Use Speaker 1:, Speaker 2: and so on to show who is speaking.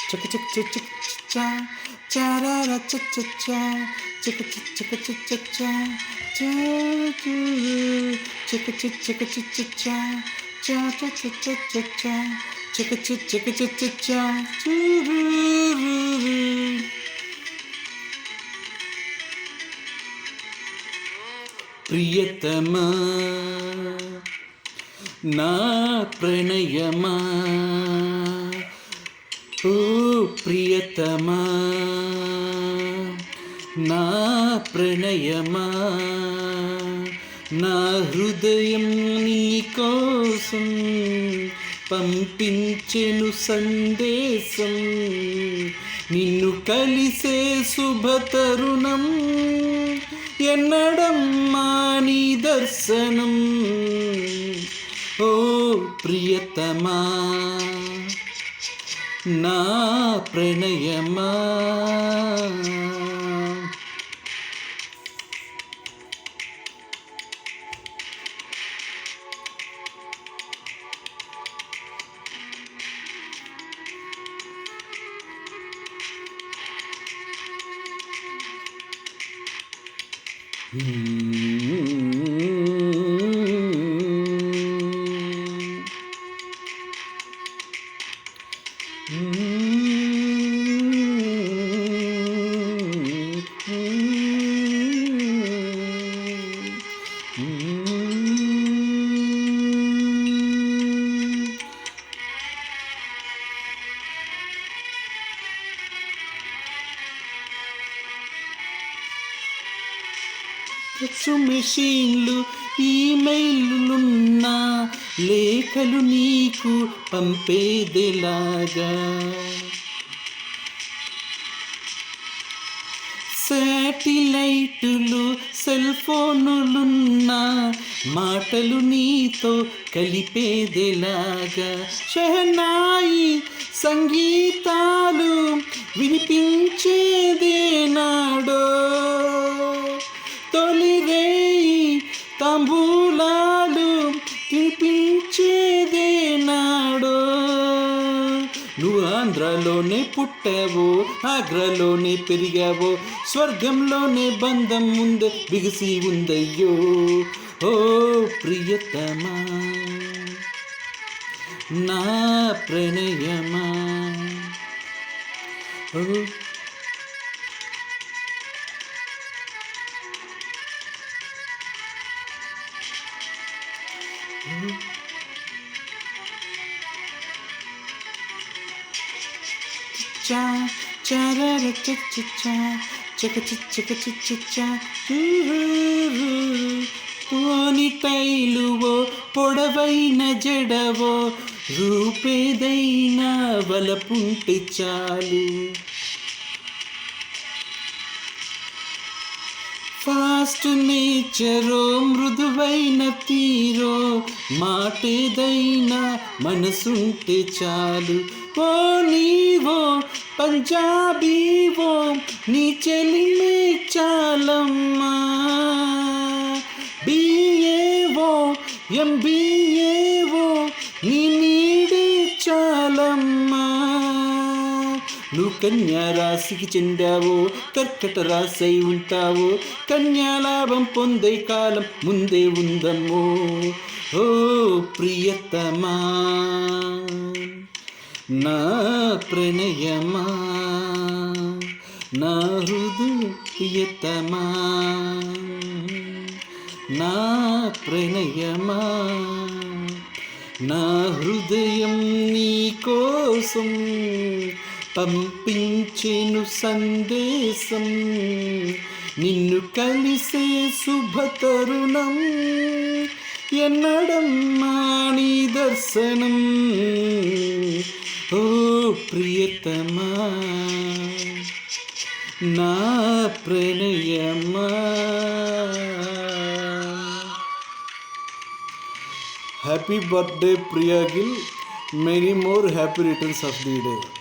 Speaker 1: చిక చిక చిక చిక చా చారార చ చ చా చిక చిక చిక చిక చా చా చిక చిక చిక చిక చా చా చ చ చ చ చా చిక చిక చిక చిక చా ప్రియతమా నా ప్రణయమా ఓ ప్రియతమా నా ప్రణయమా నా హృదయం నీ కోసం పంపించెను సందేశం నిన్ను కలిసే శుభతరుణం ఎన్నడమ్మా నీ దర్శనం ఓ ప్రియతమా నా ప్రణయమా మెషీన్లు ఈమెయిల్లున్నా లేఖలు నీకు పంపేదెలాగా శాటిలైటులు సెల్ ఫోనులున్నా మాటలు నీతో కలిపేదెలాగా షహనాయి సంగీతాలు వినిపించేదే నాడో తొలిరేయి తాంబూలాలు తినిపించేదే నాడో నువ్వు ఆంధ్రాలోనే పుట్టావో ఆగ్రాలోనే పెరిగావో స్వర్గంలోనే బంధం ముందే బిగిసి ఉందయ్యో ఓ ప్రియతమా నా ప్రణయమా ఓ చా చారార చ చ చా చక చిక చా పోనిటైలువో పొడవైన జడవో రూపేదైనా వలపుంటే చాలు ఫాస్ట్ నేచరో మృదువైన తీరో మాటేదైనా మనసుంటే చాలు ఓ నీవో పంజాబీవో నీ చెలిమే చాలమ్మా బిఏవో ఎంబీఏవో నీ నీడే చాలమ్మా నువ్వు కన్యా రాశికి చెందావో కర్కట రాశై ఉంటావో కన్యాలాభం పొందే కాలం ముందే ఉందమ్మో ఓ ప్రియతమా నా ప్రణయమా నా హృదయతమా నా ప్రణయమా నా హృదయం నీ కోసం పంపించెను సందేశం నిన్ను కలిసే శుభతరుణం ఎన్నడమ్మా నీ దర్శనం ఓ ప్రియతమా నా ప్రణయమా happy birthday Priya Gill, many more happy returns of the day.